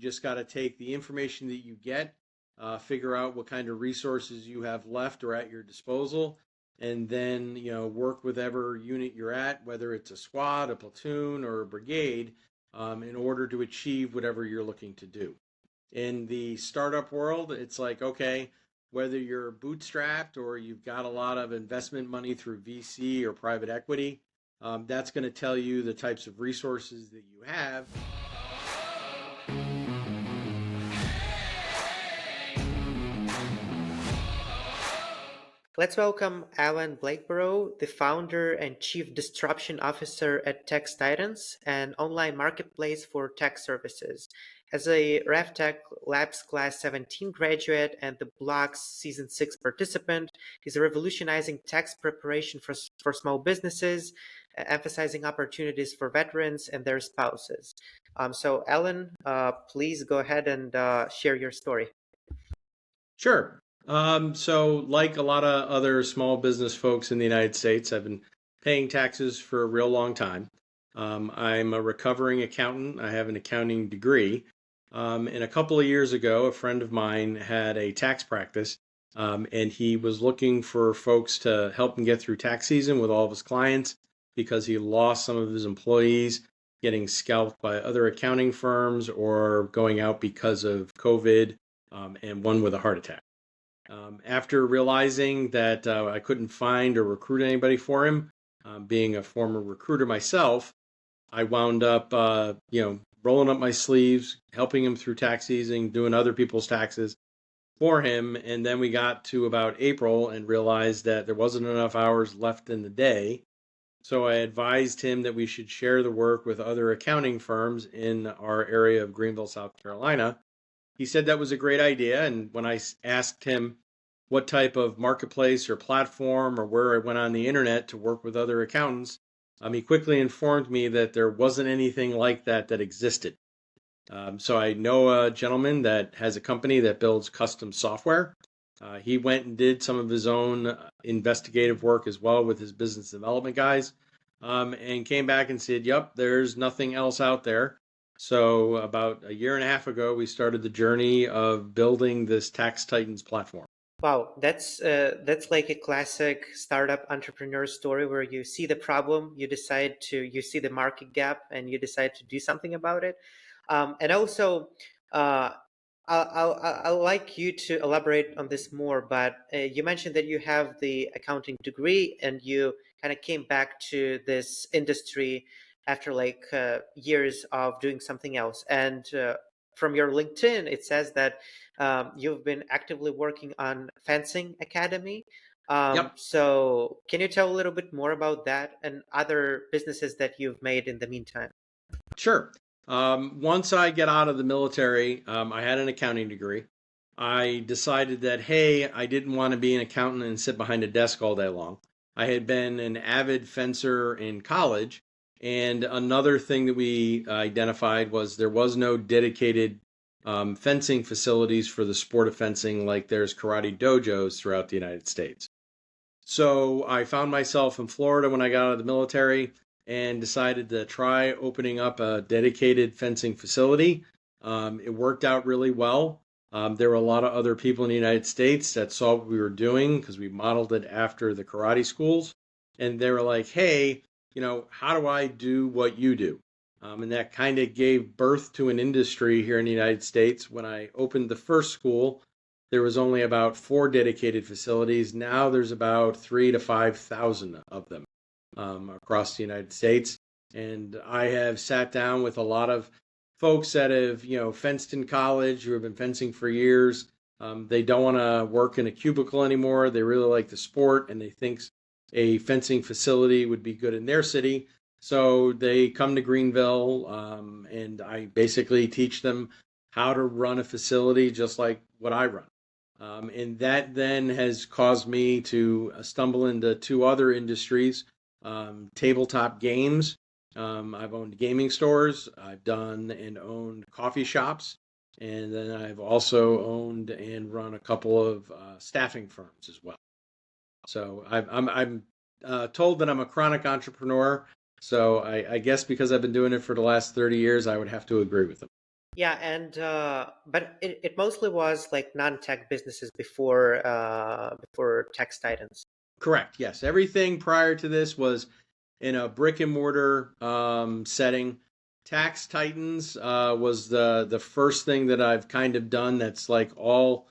just got to take the information that you get, figure out what kind of resources you have left or at your disposal, and then work with whatever unit you're at, whether it's a squad, a platoon, or a brigade, in order to achieve whatever you're looking to do. In the startup world, it's like, okay, whether you're bootstrapped or you've got a lot of investment money through VC or private equity, that's going to tell you the types of resources that you have. Let's welcome Alan Blakeborough, the founder and chief disruption officer at Tech Titans, an online marketplace for tech services. As a RevTech Labs Class 17 graduate and the blog's Season 6 participant, he's revolutionizing tax preparation for small businesses, emphasizing opportunities for veterans and their spouses. So, Alan, please go ahead and share your story. Sure. So like a lot of other small business folks in the United States, I've been paying taxes for a real long time. I'm a recovering accountant. I have an accounting degree. And a couple of years ago, a friend of mine had a tax practice, and he was looking for folks to help him get through tax season with all of his clients because he lost some of his employees getting scalped by other accounting firms or going out because of COVID, and one with a heart attack. After realizing that I couldn't find or recruit anybody for him, being a former recruiter myself, I wound up, rolling up my sleeves, helping him through tax season, doing other people's taxes for him. And then we got to about April and realized that there wasn't enough hours left in the day. So I advised him that we should share the work with other accounting firms in our area of Greenville, South Carolina. He said that was a great idea. And when I asked him what type of marketplace or platform or where I went on the internet to work with other accountants, he quickly informed me that there wasn't anything like that existed. So I know a gentleman that has a company that builds custom software. He went and did some of his own investigative work as well with his business development guys, and came back and said, yep, there's nothing else out there. So about a year and a half ago, we started the journey of building this Tax Titans platform. Wow, that's like a classic startup entrepreneur story where you see the problem, you see the market gap, and you decide to do something about it. And also, I'd like you to elaborate on this more. But you mentioned that you have the accounting degree, and you kind of came back to this industry after years of doing something else. And from your LinkedIn, it says that you've been actively working on Fencing Academy. Yep. So can you tell a little bit more about that and other businesses that you've made in the meantime? Sure. Once I get out of the military, I had an accounting degree. I decided that, hey, I didn't want to be an accountant and sit behind a desk all day long. I had been an avid fencer in college. And another thing that we identified was there was no dedicated fencing facilities for the sport of fencing like there's karate dojos throughout the United States. So I found myself in Florida when I got out of the military and decided to try opening up a dedicated fencing facility. It worked out really well. There were a lot of other people in the United States that saw what we were doing because we modeled it after the karate schools. And they were like, hey, how do I do what you do? And that kind of gave birth to an industry here in the United States. When I opened the first school, there was only about 4 dedicated facilities. Now there's about 3,000 to 5,000 of them across the United States. And I have sat down with a lot of folks that have, fenced in college, who have been fencing for years. They don't want to work in a cubicle anymore. They really like the sport, and they think a fencing facility would be good in their city. So they come to Greenville, and I basically teach them how to run a facility just like what I run. And that then has caused me to stumble into 2 other industries, tabletop games. I've owned gaming stores. I've done and owned coffee shops. And then I've also owned and run a couple of staffing firms as well. So I'm told that I'm a chronic entrepreneur. So I guess because I've been doing it for the last 30 years, I would have to agree with them. Yeah, and but it mostly was like non-tech businesses before Text Titans. Correct. Yes. Everything prior to this was in a brick and mortar setting. Tax Titans was the first thing that I've kind of done that's like all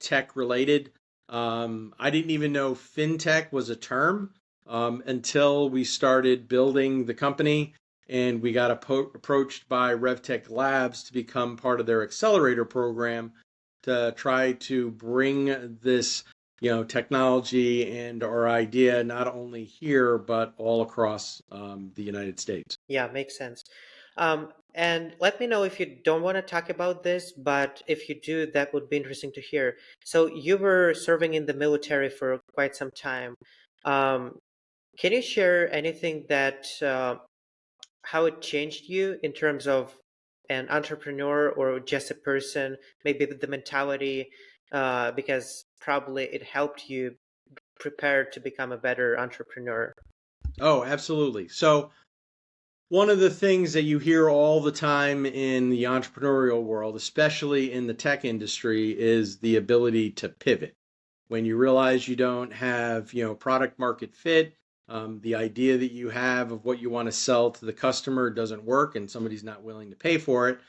tech related. I didn't even know fintech was a term until we started building the company and we got approached by RevTech Labs to become part of their accelerator program to try to bring this technology and our idea not only here but all across the United States. Yeah, makes sense. And let me know if you don't want to talk about this, but if you do, that would be interesting to hear. So you were serving in the military for quite some time. Um, can you share anything that how it changed you in terms of an entrepreneur or just a person, maybe the mentality, because probably it helped you prepare to become a better entrepreneur. Oh, absolutely. So one of the things that you hear all the time in the entrepreneurial world, especially in the tech industry, is the ability to pivot. When you realize you don't have, product market fit, the idea that you have of what you want to sell to the customer doesn't work and somebody's not willing to pay for it,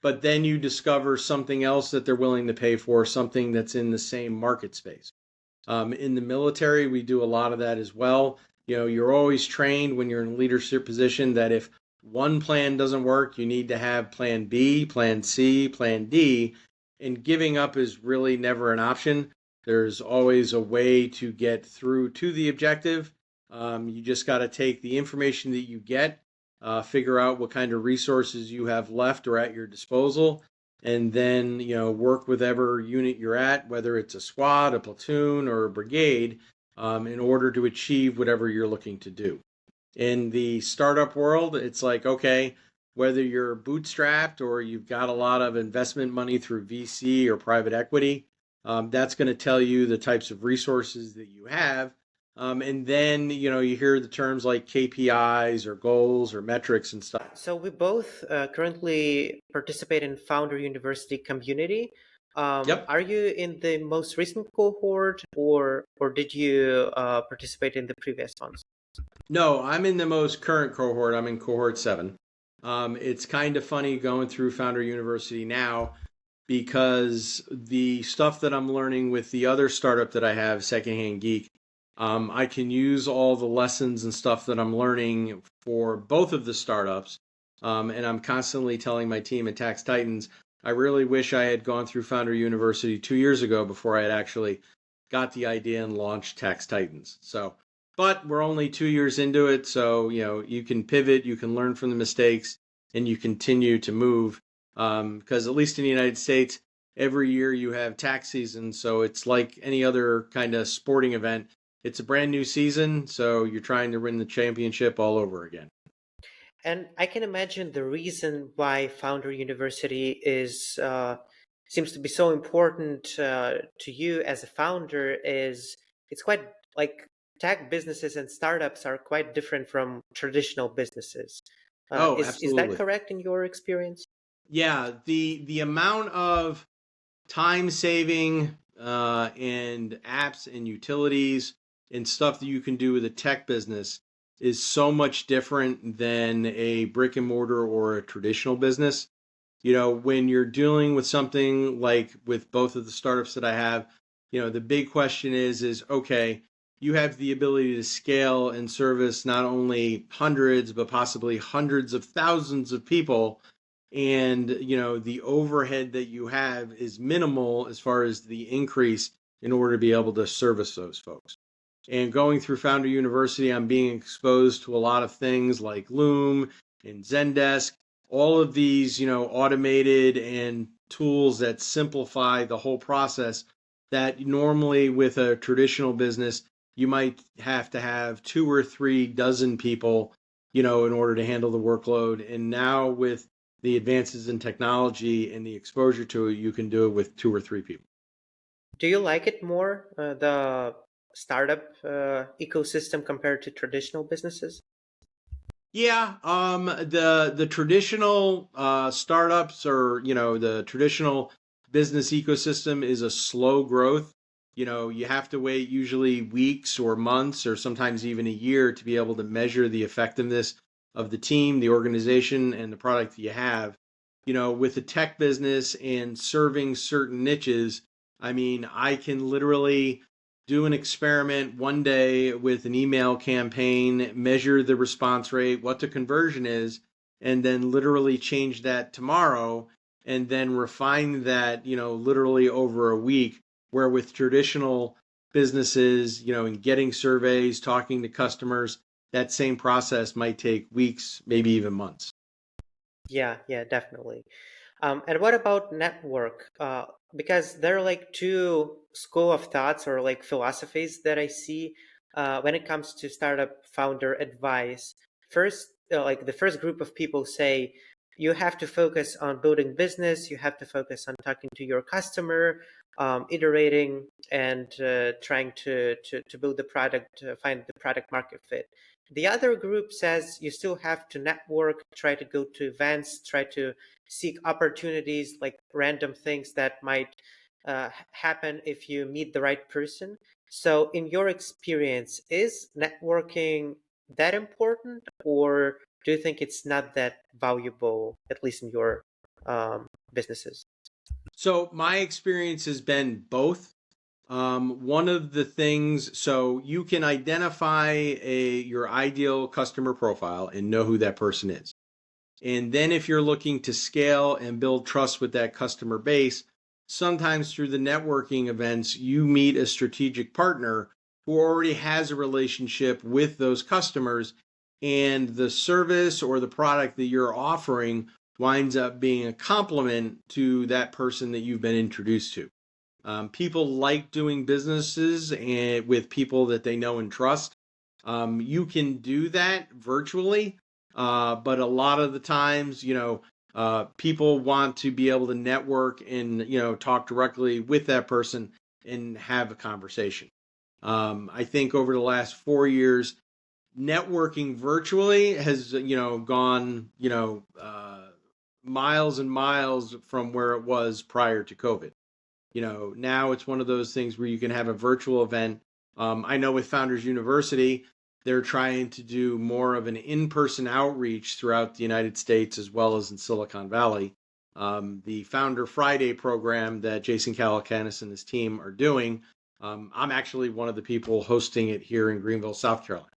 but then you discover something else that they're willing to pay for, something that's in the same market space. In the military, we do a lot of that as well. You're always trained when you're in a leadership position that if one plan doesn't work, you need to have plan B, plan C, plan D. And giving up is really never an option. There's always a way to get through to the objective. You just got to take the information that you get, figure out what kind of resources you have left or at your disposal, and then work with whatever unit you're at, whether it's a squad, a platoon, or a brigade, in order to achieve whatever you're looking to do. In the startup world, it's like, okay, whether you're bootstrapped or you've got a lot of investment money through VC or private equity, that's going to tell you the types of resources that you have. And then, you hear the terms like KPIs or goals or metrics and stuff. So we both currently participate in Founder University community. Yep. Are you in the most recent cohort, or did you participate in the previous ones? No, I'm in the most current cohort. I'm in cohort 7. It's kind of funny going through Founder University now because the stuff that I'm learning with the other startup that I have, Secondhand Geek, I can use all the lessons and stuff that I'm learning for both of the startups. And I'm constantly telling my team at Tax Titans, I really wish I had gone through Founder University 2 years ago before I had actually got the idea and launched Tax Titans. So, but we're only 2 years into it. So, you can pivot, you can learn from the mistakes, and you continue to move. Because at least in the United States, every year you have tax season. So it's like any other kind of sporting event. It's a brand new season. So you're trying to win the championship all over again. And I can imagine the reason why Founder University is seems to be so important to you as a founder is it's quite like tech businesses and startups are quite different from traditional businesses. Oh, Is that absolutely. correct in your experience? Yeah, the amount of time saving and apps and utilities and stuff that you can do with a tech business is so much different than a brick and mortar or a traditional business. When you're dealing with something like with both of the startups that I have, the big question is okay, you have the ability to scale and service not only hundreds but possibly hundreds of thousands of people, and the overhead that you have is minimal as far as the increase in order to be able to service those folks. And going through Founder University, I'm being exposed to a lot of things like Loom and Zendesk, all of these, automated and tools that simplify the whole process that normally with a traditional business, you might have to have 2 or 3 dozen people, in order to handle the workload. And now with the advances in technology and the exposure to it, you can do it with 2 or 3 people. Do you like it more, the startup ecosystem compared to traditional businesses? Yeah, the traditional startups, or the traditional business ecosystem is a slow growth. You have to wait usually weeks or months or sometimes even a year to be able to measure the effectiveness of the team, the organization, and the product that you have. With the tech business and serving certain niches, I mean, I can literally do an experiment one day with an email campaign, measure the response rate, what the conversion is, and then literally change that tomorrow and then refine that, literally over a week. Where with traditional businesses, and getting surveys, talking to customers, that same process might take weeks, maybe even months. Yeah, yeah, definitely. And what about network? Because there are like two school of thoughts or like philosophies that I see when it comes to startup founder advice. First, like the first group of people say you have to focus on building business, you have to focus on talking to your customer, iterating and trying to build the product, find the product market fit. The other group says you still have to network, try to go to events, try to seek opportunities, like random things that might happen if you meet the right person. So, in your experience, is networking that important, or do you think it's not that valuable, at least in your businesses? So my experience has been both. One of the things, so you can identify your ideal customer profile and know who that person is. And then if you're looking to scale and build trust with that customer base, sometimes through the networking events, you meet a strategic partner who already has a relationship with those customers, and the service or the product that you're offering winds up being a complement to that person that you've been introduced to. People like doing businesses and with people that they know and trust. You can do that virtually, but a lot of the times, people want to be able to network and talk directly with that person and have a conversation. I think over the last 4 years, networking virtually has gone miles and miles from where it was prior to COVID. Now it's one of those things where you can have a virtual event. I know with Founders University, they're trying to do more of an in-person outreach throughout the United States as well as in Silicon Valley. The Founder Friday program that Jason Calacanis and his team are doing, I'm actually one of the people hosting it here in Greenville, South Carolina.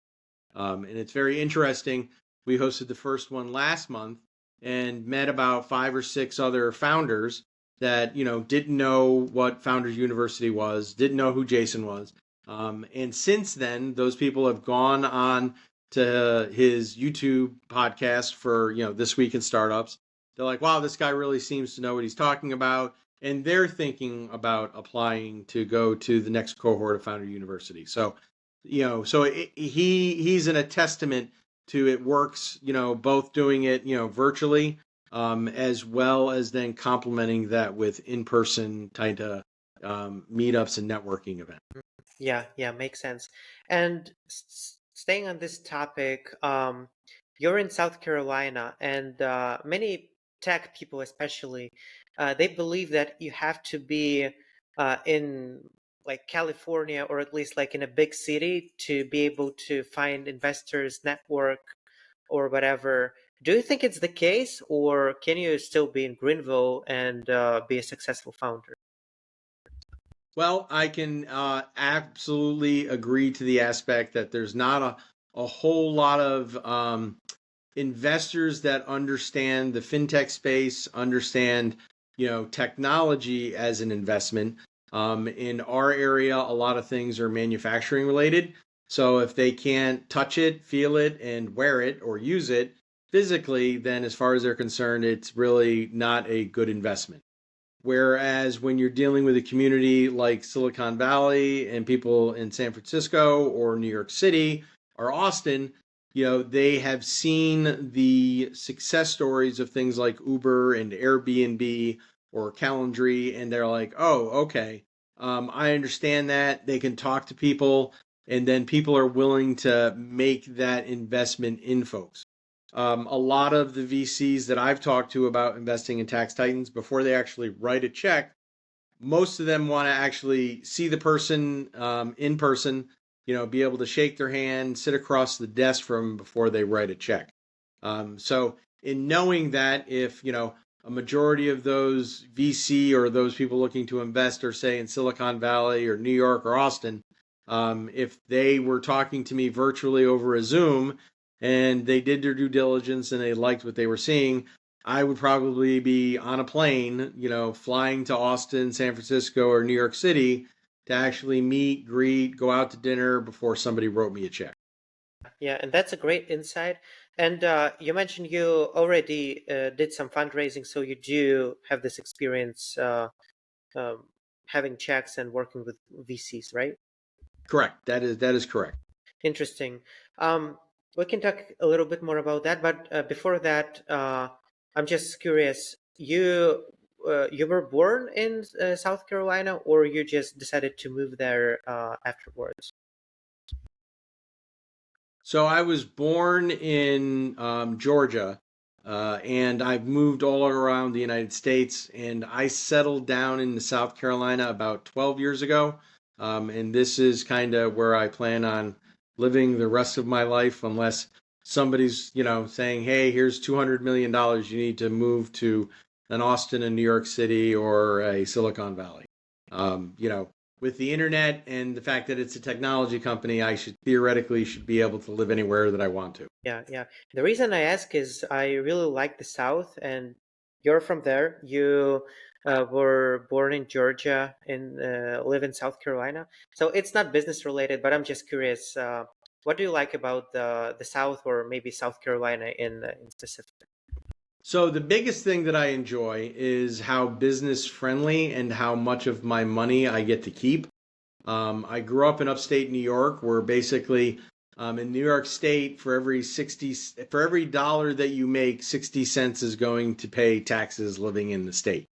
And it's very interesting. We hosted the first one last month and met about 5 or 6 other founders that didn't know what Founders University was, didn't know who Jason was. And since then, those people have gone on to his YouTube podcast for This Week in Startups. They're like, wow, this guy really seems to know what he's talking about, and they're thinking about applying to go to the next cohort of Founder University. So he's in a testament to it works, both doing it virtually, as well as then complementing that with in-person kind of meetups and networking events. Yeah, yeah, makes sense. And staying on this topic, you're in South Carolina, and many tech people, especially, they believe that you have to be in like California or at least like in a big city to be able to find investors, network, or whatever. Do you think it's the case, or can you still be in Greenville and be a successful founder? Well, I can absolutely agree to the aspect that there's not a whole lot of investors that understand the fintech space, understand technology as an investment. In our area, a lot of things are manufacturing related. So if they can't touch it, feel it, and wear it or use it physically, then as far as they're concerned, it's really not a good investment. Whereas when you're dealing with a community like Silicon Valley and people in San Francisco or New York City or Austin, they have seen the success stories of things like Uber and Airbnb or Calendly, and they're like, oh, okay, I understand that. They can talk to people, and then people are willing to make that investment in folks. A lot of the VCs that I've talked to about investing in tax titans, before they actually write a check, most of them want to actually see the person in person, be able to shake their hand, sit across the desk from them before they write a check. So in knowing that, if, a majority of those VC or those people looking to invest are, say, in Silicon Valley or New York or Austin, if they were talking to me virtually over a Zoom and they did their due diligence and they liked what they were seeing, I would probably be on a plane, flying to Austin, San Francisco, or New York City to actually meet, greet, go out to dinner before somebody wrote me a check. Yeah, and that's a great insight. And you mentioned you already did some fundraising, so you do have this experience um, having checks and working with VCs, right? Correct. That is correct. Interesting. Um, we can talk a little bit more about that, but before that, I'm just curious. You were born in South Carolina, or you just decided to move there afterwards? So I was born in Georgia, and I've moved all around the United States, and I settled down in South Carolina about 12 years ago. And this is kind of where I plan on living the rest of my life, unless somebody's, saying, "Hey, here's $200 million. You need to move to an Austin, a New York City, or a Silicon Valley." With the internet and the fact that it's a technology company, I should be able to live anywhere that I want to. Yeah, yeah. The reason I ask is I really like the South, and you're from there. You were born in Georgia and live in South Carolina. So it's not business related, but I'm just curious. What do you like about the South, or maybe South Carolina in specific? So the biggest thing that I enjoy is how business friendly and how much of my money I get to keep. I grew up in upstate New York, where basically in New York State, for every dollar that you make, 60 cents is going to pay taxes living in the state.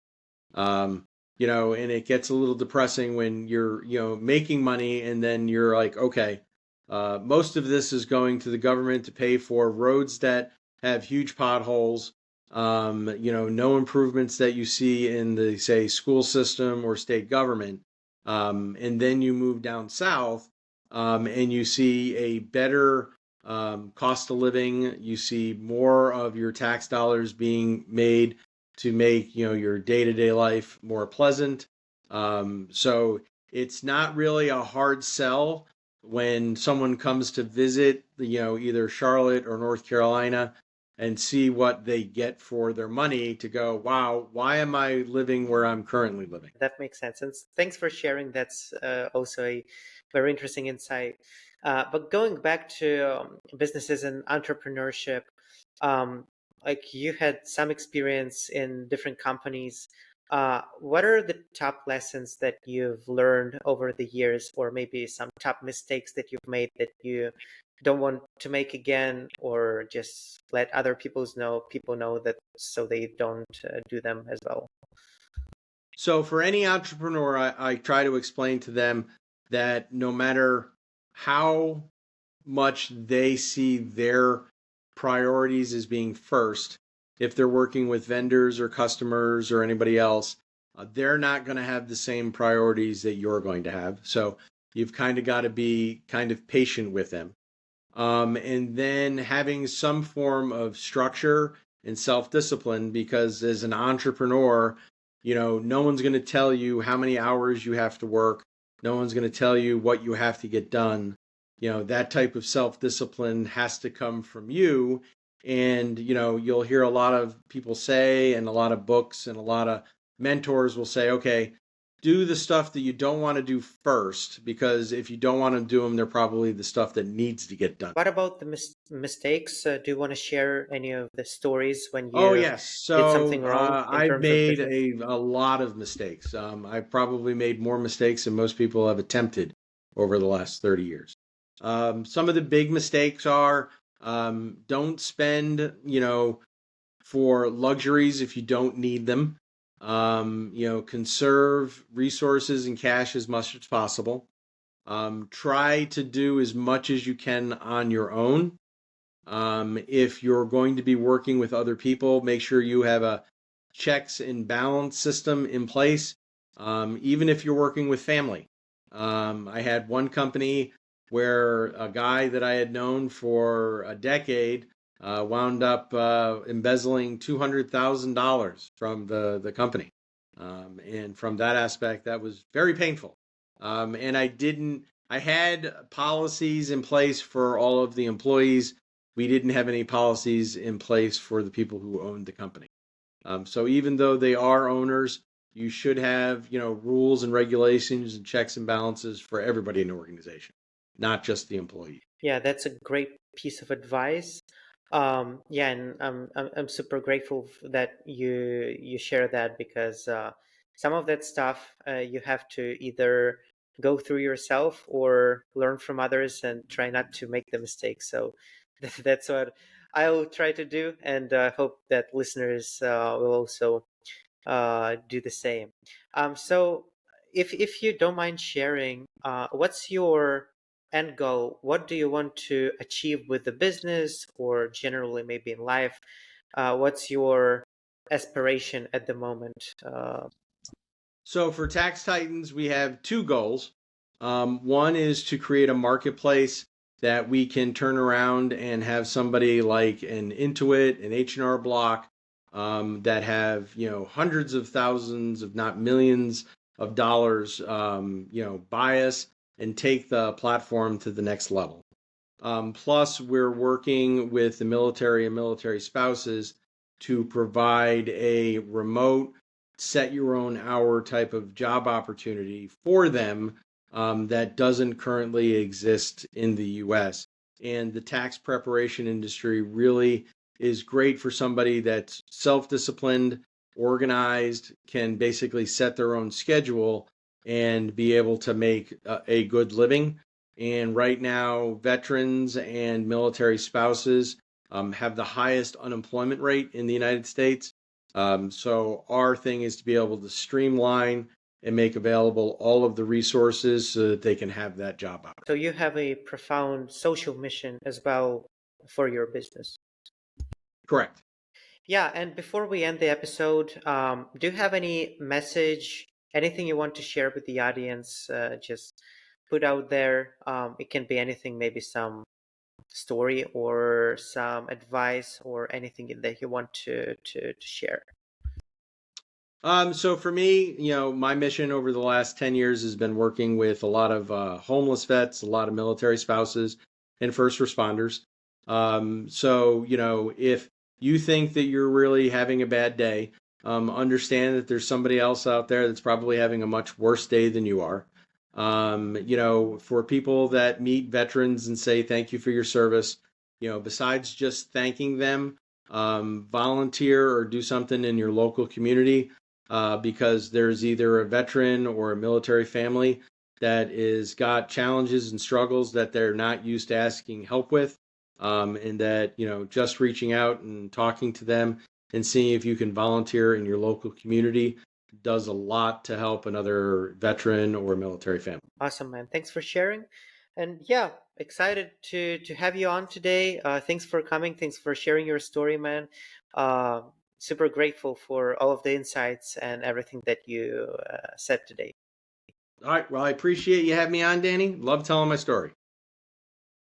And it gets a little depressing when you're, making money and then you're like, okay, most of this is going to the government to pay for roads that have huge potholes, no improvements that you see in the, say, school system or state government. And then you move down south, and you see a better cost of living. You see more of your tax dollars being made to make your day-to-day life more pleasant. So it's not really a hard sell when someone comes to visit, either Charlotte or North Carolina, and see what they get for their money, to go, wow, why am I living where I'm currently living? That makes sense. And thanks for sharing. That's also a very interesting insight. But going back to businesses and entrepreneurship, um, like you had some experience in different companies. What are the top lessons that you've learned over the years, or maybe some top mistakes that you've made that you don't want to make again, or just let other people know that so they don't do them as well? So for any entrepreneur, I try to explain to them that no matter how much they see their priorities as being first, if they're working with vendors or customers or anybody else, they're not going to have the same priorities that you're going to have. So you've kind of got to be kind of patient with them. And then having some form of structure and self-discipline, because as an entrepreneur, no one's going to tell you how many hours you have to work. No one's going to tell you what you have to get done. That type of self-discipline has to come from you. And, you'll hear a lot of people say, and a lot of books and a lot of mentors will say, okay, do the stuff that you don't want to do first, because if you don't want to do them, they're probably the stuff that needs to get done. What about the mistakes? Do you want to share any of the stories when Oh, you yes. did something So wrong in I've terms of made business? a lot of mistakes. I've probably made more mistakes than most people have attempted over the last 30 years. Some of the big mistakes are, don't spend, for luxuries if you don't need them. Conserve resources and cash as much as possible. Try to do as much as you can on your own. If you're going to be working with other people, make sure you have a checks and balance system in place, even if you're working with family. I had one company where a guy that I had known for a decade wound up embezzling $200,000 from the company. And from that aspect, that was very painful. And I had policies in place for all of the employees. We didn't have any policies in place for the people who owned the company. So even though they are owners, you should have, rules and regulations and checks and balances for everybody in the organization, not just the employee. Yeah, that's a great piece of advice. Yeah, and I'm super grateful that you share that, because some of that stuff you have to either go through yourself or learn from others and try not to make the mistakes. So that's what I'll try to do, and hope that listeners will also do the same. So if you don't mind sharing, what's your end goal? What do you want to achieve with the business, or generally maybe in life? What's your aspiration at the moment? So for Tax Titans, we have two goals. One is to create a marketplace that we can turn around and have somebody like an Intuit, an H&R Block, that have hundreds of thousands, if not millions, of dollars, buy us and take the platform to the next level. Plus, we're working with the military and military spouses to provide a remote, set your own hour type of job opportunity for them that doesn't currently exist in the US. And the tax preparation industry really is great for somebody that's self disciplined, organized, can basically set their own schedule and be able to make a good living. And right now, veterans and military spouses have the highest unemployment rate in the United States. So our thing is to be able to streamline and make available all of the resources so that they can have that job out. So you have a profound social mission as well for your business. Correct. Yeah, and before we end the episode, do you have any message, anything you want to share with the audience? Just put out there. It can be anything, maybe some story or some advice or anything that you want to share. So for me, my mission over the last 10 years has been working with a lot of homeless vets, a lot of military spouses, and first responders. So, if you think that you're really having a bad day, understand that there's somebody else out there that's probably having a much worse day than you are. For people that meet veterans and say thank you for your service, besides just thanking them, volunteer or do something in your local community, because there's either a veteran or a military family that is got challenges and struggles that they're not used to asking help with, and that just reaching out and talking to them and seeing if you can volunteer in your local community does a lot to help another veteran or military family. Awesome, man. Thanks for sharing. And yeah, excited to have you on today. Thanks for coming. Thanks for sharing your story, man. Uh, Super grateful for all of the insights and everything that you said today. All right. Well, I appreciate you having me on, Danny. Love telling my story.